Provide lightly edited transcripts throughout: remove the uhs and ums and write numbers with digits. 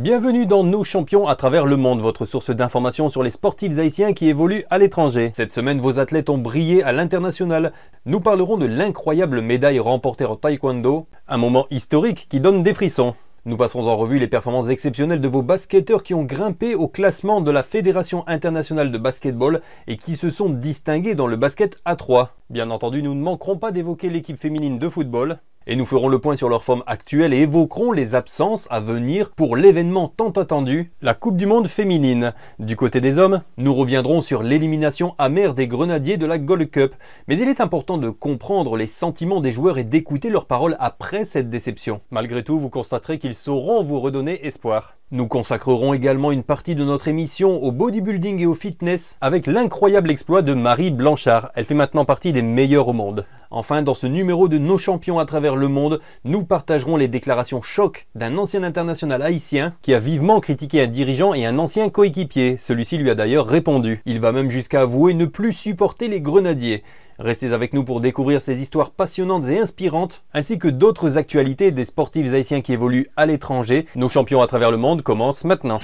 Bienvenue dans Nos Champions à travers le monde, votre source d'informations sur les sportifs haïtiens qui évoluent à l'étranger. Cette semaine, vos athlètes ont brillé à l'international. Nous parlerons de l'incroyable médaille remportée en taekwondo, un moment historique qui donne des frissons. Nous passerons en revue les performances exceptionnelles de vos basketteurs qui ont grimpé au classement de la Fédération internationale de basketball et qui se sont distingués dans le basket à 3. Bien entendu, nous ne manquerons pas d'évoquer l'équipe féminine de football. Et nous ferons le point sur leur forme actuelle et évoquerons les absences à venir pour l'événement tant attendu, la Coupe du Monde féminine. Du côté des hommes, nous reviendrons sur l'élimination amère des Grenadiers de la Gold Cup. Mais il est important de comprendre les sentiments des joueurs et d'écouter leurs paroles après cette déception. Malgré tout, vous constaterez qu'ils sauront vous redonner espoir. Nous consacrerons également une partie de notre émission au bodybuilding et au fitness avec l'incroyable exploit de Marie Blanchard. Elle fait maintenant partie des meilleures au monde. Enfin, dans ce numéro de Nos Champions à travers le monde, nous partagerons les déclarations choc d'un ancien international haïtien qui a vivement critiqué un dirigeant et un ancien coéquipier. Celui-ci lui a d'ailleurs répondu. Il va même jusqu'à avouer ne plus supporter les Grenadiers. Restez avec nous pour découvrir ces histoires passionnantes et inspirantes, ainsi que d'autres actualités des sportifs haïtiens qui évoluent à l'étranger. Nos champions à travers le monde commencent maintenant.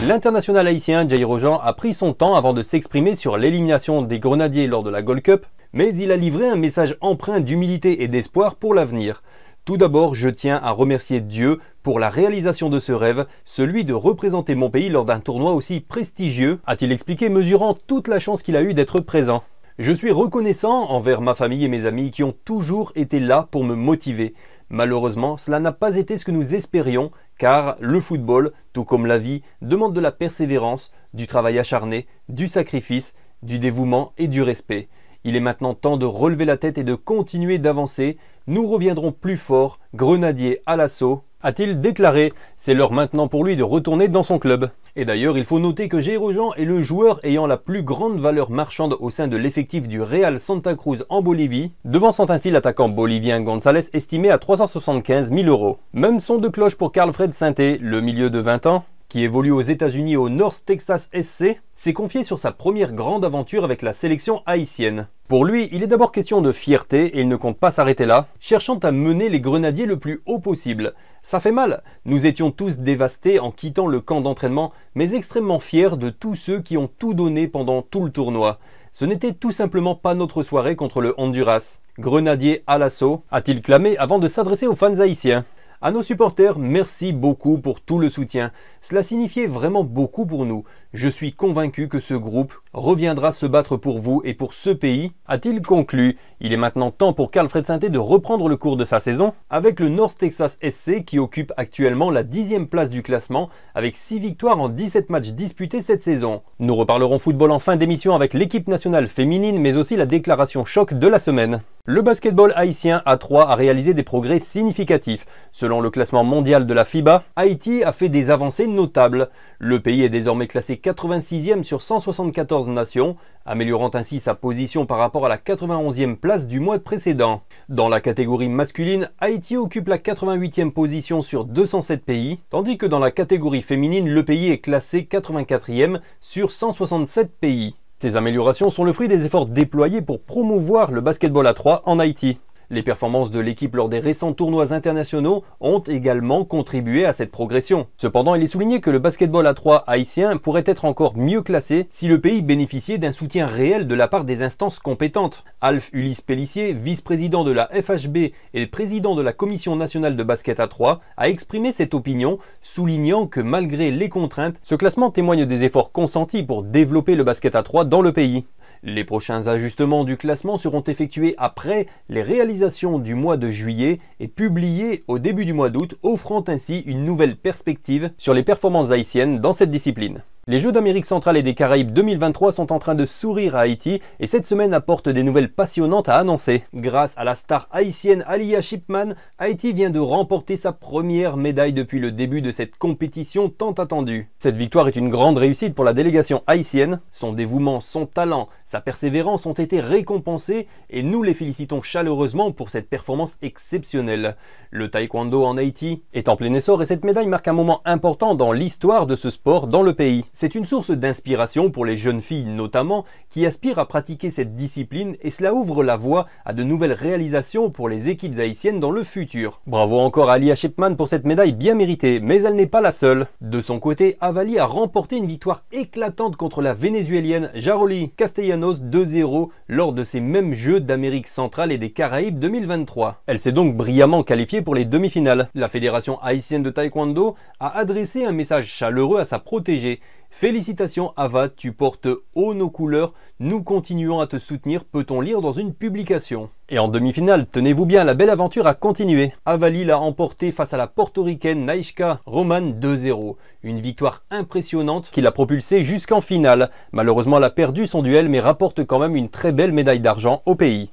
L'international haïtien Jairo Jean a pris son temps avant de s'exprimer sur l'élimination des Grenadiers lors de la Gold Cup, mais il a livré un message empreint d'humilité et d'espoir pour l'avenir. Tout d'abord, je tiens à remercier Dieu pour la réalisation de ce rêve, celui de représenter mon pays lors d'un tournoi aussi prestigieux, a-t-il expliqué, mesurant toute la chance qu'il a eue d'être présent. Je suis reconnaissant envers ma famille et mes amis qui ont toujours été là pour me motiver. Malheureusement, cela n'a pas été ce que nous espérions, car le football, tout comme la vie, demande de la persévérance, du travail acharné, du sacrifice, du dévouement et du respect. Il est maintenant temps de relever la tête et de continuer d'avancer. Nous reviendrons plus fort, Grenadiers à l'assaut, a-t-il déclaré. C'est l'heure maintenant pour lui de retourner dans son club. Et d'ailleurs, il faut noter que Jairo Jean est le joueur ayant la plus grande valeur marchande au sein de l'effectif du Real Santa Cruz en Bolivie, devançant ainsi l'attaquant bolivien González estimé à 375 000 €. Même son de cloche pour Carlfred Sainté, le milieu de 20 ans, qui évolue aux États-Unis au North Texas SC, s'est confié sur sa première grande aventure avec la sélection haïtienne. Pour lui, il est d'abord question de fierté et il ne compte pas s'arrêter là, cherchant à mener les Grenadiers le plus haut possible. Ça fait mal, nous étions tous dévastés en quittant le camp d'entraînement, mais extrêmement fiers de tous ceux qui ont tout donné pendant tout le tournoi. Ce n'était tout simplement pas notre soirée contre le Honduras. Grenadiers à l'assaut, a-t-il clamé avant de s'adresser aux fans haïtiens. À nos supporters, merci beaucoup pour tout le soutien. Cela signifiait vraiment beaucoup pour nous. Je suis convaincu que ce groupe reviendra se battre pour vous et pour ce pays, a-t-il conclu. Il est maintenant temps pour Carlfred Sainté de reprendre le cours de sa saison avec le North Texas SC qui occupe actuellement la 10e place du classement avec 6 victoires en 17 matchs disputés cette saison. Nous reparlerons football en fin d'émission avec l'équipe nationale féminine mais aussi la déclaration choc de la semaine. Le basketball haïtien A3 a réalisé des progrès significatifs. Selon le classement mondial de la FIBA, Haïti a fait des avancées notables. Le pays est désormais classé 86e sur 174 nations, améliorant ainsi sa position par rapport à la 91e place du mois précédent. Dans la catégorie masculine, Haïti occupe la 88e position sur 207 pays, tandis que dans la catégorie féminine, le pays est classé 84e sur 167 pays. Ces améliorations sont le fruit des efforts déployés pour promouvoir le basketball à 3 en Haïti. Les performances de l'équipe lors des récents tournois internationaux ont également contribué à cette progression. Cependant, il est souligné que le basketball à 3 haïtien pourrait être encore mieux classé si le pays bénéficiait d'un soutien réel de la part des instances compétentes. Alf Ulysse Pellissier, vice-président de la FHB et président de la Commission nationale de basket à 3, a exprimé cette opinion, soulignant que malgré les contraintes, ce classement témoigne des efforts consentis pour développer le basket à 3 dans le pays. Les prochains ajustements du classement seront effectués après les réalisations du mois de juillet et publiés au début du mois d'août, offrant ainsi une nouvelle perspective sur les performances haïtiennes dans cette discipline. Les Jeux d'Amérique centrale et des Caraïbes 2023 sont en train de sourire à Haïti et cette semaine apporte des nouvelles passionnantes à annoncer. Grâce à la star haïtienne Alia Shipman, Haïti vient de remporter sa première médaille depuis le début de cette compétition tant attendue. Cette victoire est une grande réussite pour la délégation haïtienne. Son dévouement, son talent, Sa persévérance ont été récompensées et nous les félicitons chaleureusement pour cette performance exceptionnelle. Le taekwondo en Haïti est en plein essor et cette médaille marque un moment important dans l'histoire de ce sport dans le pays. C'est une source d'inspiration pour les jeunes filles notamment qui aspirent à pratiquer cette discipline et cela ouvre la voie à de nouvelles réalisations pour les équipes haïtiennes dans le futur. Bravo encore à Lia Shipman pour cette médaille bien méritée, mais elle n'est pas la seule. De son côté, Avali a remporté une victoire éclatante contre la vénézuélienne Jaroli Castellanos 2-0 lors de ces mêmes Jeux d'Amérique centrale et des Caraïbes 2023. Elle s'est donc brillamment qualifiée pour les demi-finales. La Fédération haïtienne de taekwondo a adressé un message chaleureux à sa protégée. Félicitations Ava, tu portes haut nos couleurs, nous continuons à te soutenir, peut-on lire dans une publication. Et en demi-finale, tenez-vous bien, la belle aventure a continué. Avali l'a emporté face à la portoricaine Naishka Roman 2-0. Une victoire impressionnante qui l'a propulsée jusqu'en finale. Malheureusement, elle a perdu son duel mais rapporte quand même une très belle médaille d'argent au pays.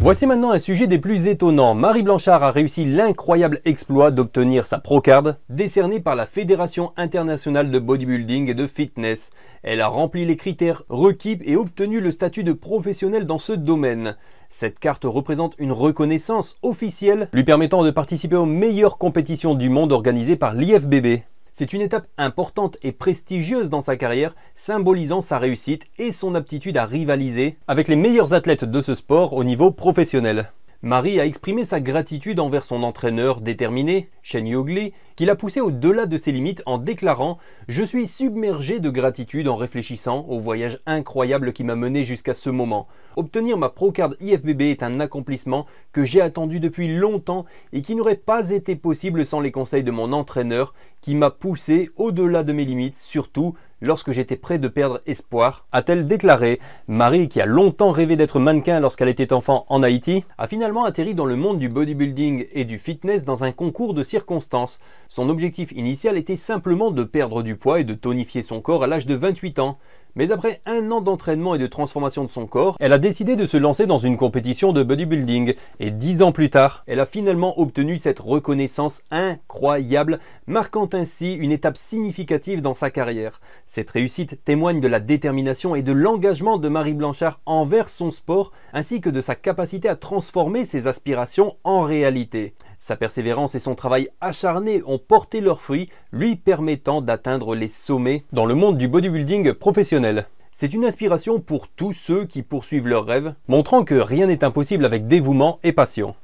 Voici maintenant un sujet des plus étonnants. Marie Blanchard a réussi l'incroyable exploit d'obtenir sa Procard, décernée par la Fédération internationale de bodybuilding et de fitness. Elle a rempli les critères requis et obtenu le statut de professionnel dans ce domaine. Cette carte représente une reconnaissance officielle lui permettant de participer aux meilleures compétitions du monde organisées par l'IFBB. C'est une étape importante et prestigieuse dans sa carrière, symbolisant sa réussite et son aptitude à rivaliser avec les meilleurs athlètes de ce sport au niveau professionnel. Marie a exprimé sa gratitude envers son entraîneur déterminé, Shane Yogli, qui l'a poussé au-delà de ses limites en déclarant « Je suis submergé de gratitude en réfléchissant au voyage incroyable qui m'a mené jusqu'à ce moment. Obtenir ma Procard IFBB est un accomplissement que j'ai attendu depuis longtemps et qui n'aurait pas été possible sans les conseils de mon entraîneur qui m'a poussé au-delà de mes limites, surtout lorsque j'étais près de perdre espoir », a-t-elle déclaré. Marie, qui a longtemps rêvé d'être mannequin lorsqu'elle était enfant en Haïti, a finalement atterri dans le monde du bodybuilding et du fitness dans un concours de circonstances. Son objectif initial était simplement de perdre du poids et de tonifier son corps à l'âge de 28 ans. Mais après un an d'entraînement et de transformation de son corps, elle a décidé de se lancer dans une compétition de bodybuilding. Et 10 ans plus tard, elle a finalement obtenu cette reconnaissance incroyable, marquant ainsi une étape significative dans sa carrière. Cette réussite témoigne de la détermination et de l'engagement de Marie Blanchard envers son sport, ainsi que de sa capacité à transformer ses aspirations en réalité. Sa persévérance et son travail acharné ont porté leurs fruits, lui permettant d'atteindre les sommets dans le monde du bodybuilding professionnel. C'est une inspiration pour tous ceux qui poursuivent leurs rêves, montrant que rien n'est impossible avec dévouement et passion.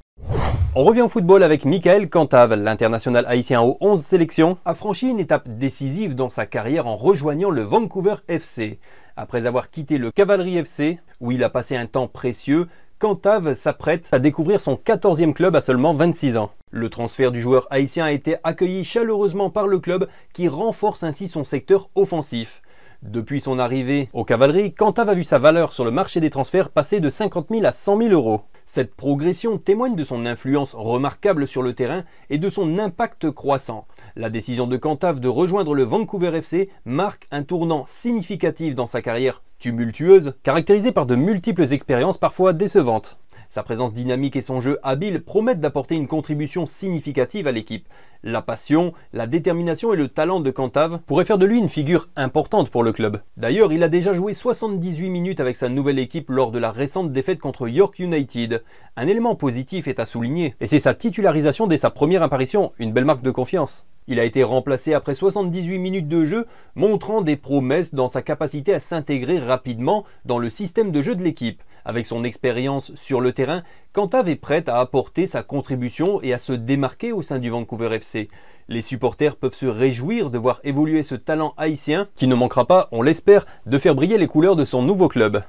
On revient au football avec Michael Cantave, l'international haïtien aux 11 sélections, a franchi une étape décisive dans sa carrière en rejoignant le Vancouver FC. Après avoir quitté le Cavalry FC, où il a passé un temps précieux, Cantave s'apprête à découvrir son 14e club à seulement 26 ans. Le transfert du joueur haïtien a été accueilli chaleureusement par le club qui renforce ainsi son secteur offensif. Depuis son arrivée au Cavalerie, Cantave a vu sa valeur sur le marché des transferts passer de 50 000 à 100 000 euros. Cette progression témoigne de son influence remarquable sur le terrain et de son impact croissant. La décision de Cantave de rejoindre le Vancouver FC marque un tournant significatif dans sa carrière tumultueuse, caractérisée par de multiples expériences parfois décevantes. Sa présence dynamique et son jeu habile promettent d'apporter une contribution significative à l'équipe. La passion, la détermination et le talent de Cantave pourraient faire de lui une figure importante pour le club. D'ailleurs, il a déjà joué 78 minutes avec sa nouvelle équipe lors de la récente défaite contre York United. Un élément positif est à souligner, et c'est sa titularisation dès sa première apparition, une belle marque de confiance. Il a été remplacé après 78 minutes de jeu, montrant des promesses dans sa capacité à s'intégrer rapidement dans le système de jeu de l'équipe. Avec son expérience sur le terrain, Cantave est prête à apporter sa contribution et à se démarquer au sein du Vancouver FC. Les supporters peuvent se réjouir de voir évoluer ce talent haïtien qui ne manquera pas, on l'espère, de faire briller les couleurs de son nouveau club.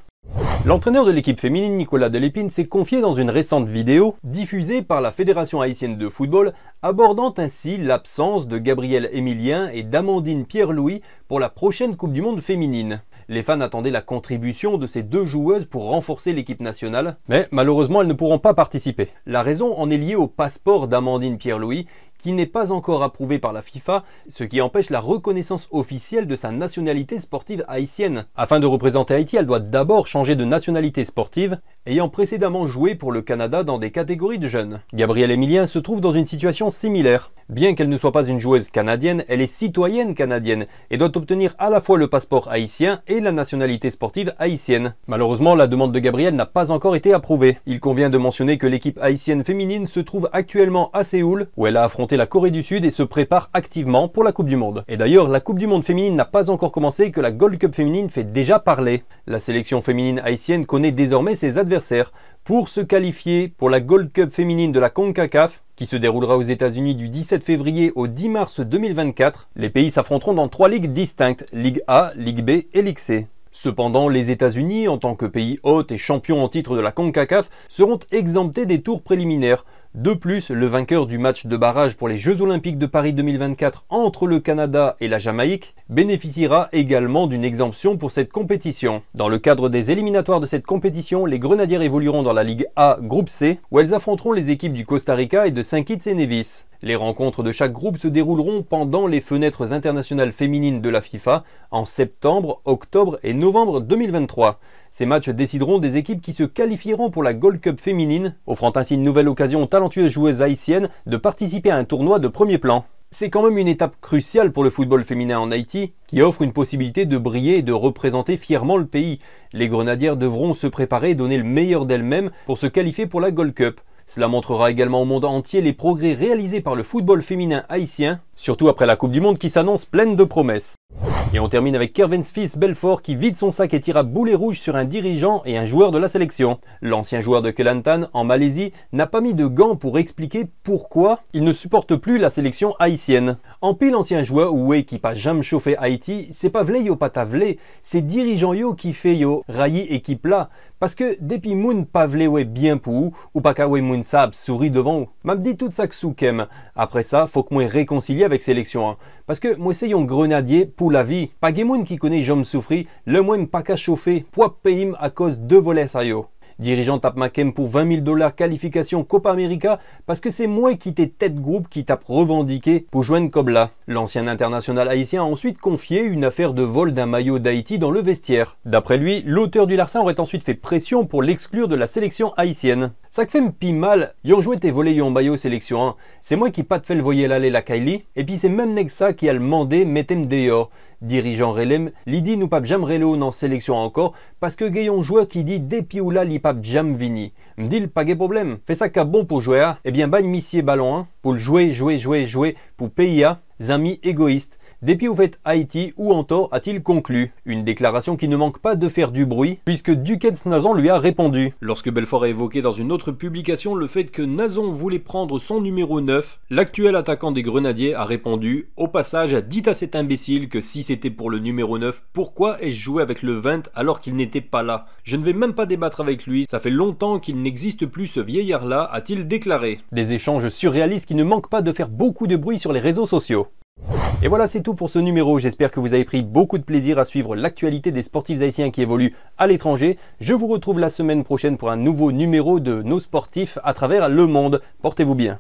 L'entraîneur de l'équipe féminine Nicolas Delépine s'est confié dans une récente vidéo diffusée par la Fédération haïtienne de football, abordant ainsi l'absence de Gabriel Emilien et d'Amandine Pierre-Louis pour la prochaine Coupe du Monde féminine. Les fans attendaient la contribution de ces deux joueuses pour renforcer l'équipe nationale, mais malheureusement elles ne pourront pas participer. La raison en est liée au passeport d'Amandine Pierre-Louis qui n'est pas encore approuvé par la FIFA, ce qui empêche la reconnaissance officielle de sa nationalité sportive haïtienne. Afin de représenter Haïti, elle doit d'abord changer de nationalité sportive, ayant précédemment joué pour le Canada dans des catégories de jeunes. Gabrielle Emilien se trouve dans une situation similaire. Bien qu'elle ne soit pas une joueuse canadienne, elle est citoyenne canadienne et doit obtenir à la fois le passeport haïtien et la nationalité sportive haïtienne. Malheureusement, la demande de Gabrielle n'a pas encore été approuvée. Il convient de mentionner que l'équipe haïtienne féminine se trouve actuellement à Séoul, où elle a affronté la Corée du Sud et se prépare activement pour la Coupe du Monde. Et d'ailleurs, la Coupe du Monde féminine n'a pas encore commencé que la Gold Cup féminine fait déjà parler. La sélection féminine haïtienne connaît désormais ses adversaires. Pour se qualifier pour la Gold Cup féminine de la CONCACAF, qui se déroulera aux États-Unis du 17 février au 10 mars 2024, les pays s'affronteront dans 3 ligues distinctes, Ligue A, Ligue B et Ligue C. Cependant, les États-Unis, en tant que pays hôte et champion en titre de la CONCACAF, seront exemptés des tours préliminaires. De plus, le vainqueur du match de barrage pour les Jeux Olympiques de Paris 2024 entre le Canada et la Jamaïque bénéficiera également d'une exemption pour cette compétition. Dans le cadre des éliminatoires de cette compétition, les Grenadières évolueront dans la Ligue A groupe C, où elles affronteront les équipes du Costa Rica et de Saint Kitts et Nevis. Les rencontres de chaque groupe se dérouleront pendant les fenêtres internationales féminines de la FIFA en septembre, octobre et novembre 2023. Ces matchs décideront des équipes qui se qualifieront pour la Gold Cup féminine, offrant ainsi une nouvelle occasion aux talentueuses joueuses haïtiennes de participer à un tournoi de premier plan. C'est quand même une étape cruciale pour le football féminin en Haïti, qui offre une possibilité de briller et de représenter fièrement le pays. Les Grenadières devront se préparer et donner le meilleur d'elles-mêmes pour se qualifier pour la Gold Cup. Cela montrera également au monde entier les progrès réalisés par le football féminin haïtien, surtout après la Coupe du Monde qui s'annonce pleine de promesses. Et on termine avec Kervens Fils Belfort qui vide son sac et tire à boulet rouge sur un dirigeant et un joueur de la sélection. L'ancien joueur de Kelantan en Malaisie n'a pas mis de gants pour expliquer pourquoi il ne supporte plus la sélection haïtienne. En pile ancien joueur ou qui pas jamais chauffé Haïti, c'est pas vle yo pas ta vle, c'est dirigeant yo qui fait yo rayi équipe là. Parce que depuis moun pas vle ouais bien pour ou pas ka ouais moun sab souris devant ou. M'a dit tout ça que soukem. Après ça, faut que moi réconcilie avec sélection. Parce que moi c'est yon grenadier pour la vie. Pas moun qui connaît j'homme souffri, le moi pas qu'à chauffer, poids payim à cause de volets ça yo. Dirigeant tape Makem pour 20 000 $ qualification Copa América parce que c'est moi qui t'ai tête groupe qui tape revendiqué pour joindre Kobla. L'ancien international haïtien a ensuite confié une affaire de vol d'un maillot d'Haïti dans le vestiaire. D'après lui, l'auteur du larcin aurait ensuite fait pression pour l'exclure de la sélection haïtienne. Ça que fait m'pi mal, yon joué tes volé yon maillot sélection 1. C'est moi qui pas te fait le voyer l'aller la Kylie, et puis c'est même Nexa qui a le mandé mettem dehors. Dirigeant Relem, l'idi nous pape jam relo dans sélection encore, parce que gayon joueur qui dit depi ou là li pape jam vini. M'dil pas de problème, fais ça qu'à bon pour jouer, eh bien bagne missier ballon pour le jouer, pour payer, amis égoïstes. Depuis au fait Haïti, ou en tort a-t-il conclu? Une déclaration qui ne manque pas de faire du bruit, puisque Duquesne Nazon lui a répondu. Lorsque Belfort a évoqué dans une autre publication le fait que Nazon voulait prendre son numéro 9, l'actuel attaquant des Grenadiers a répondu « Au passage, dites à cet imbécile que si c'était pour le numéro 9, pourquoi ai-je joué avec le 20 alors qu'il n'était pas là? Je ne vais même pas débattre avec lui, ça fait longtemps qu'il n'existe plus ce vieillard-là, a-t-il déclaré. » Des échanges surréalistes qui ne manquent pas de faire beaucoup de bruit sur les réseaux sociaux. Et voilà, c'est tout pour ce numéro. J'espère que vous avez pris beaucoup de plaisir à suivre l'actualité des sportifs haïtiens qui évoluent à l'étranger. Je vous retrouve la semaine prochaine pour un nouveau numéro de Nos Sportifs à travers le monde. Portez-vous bien.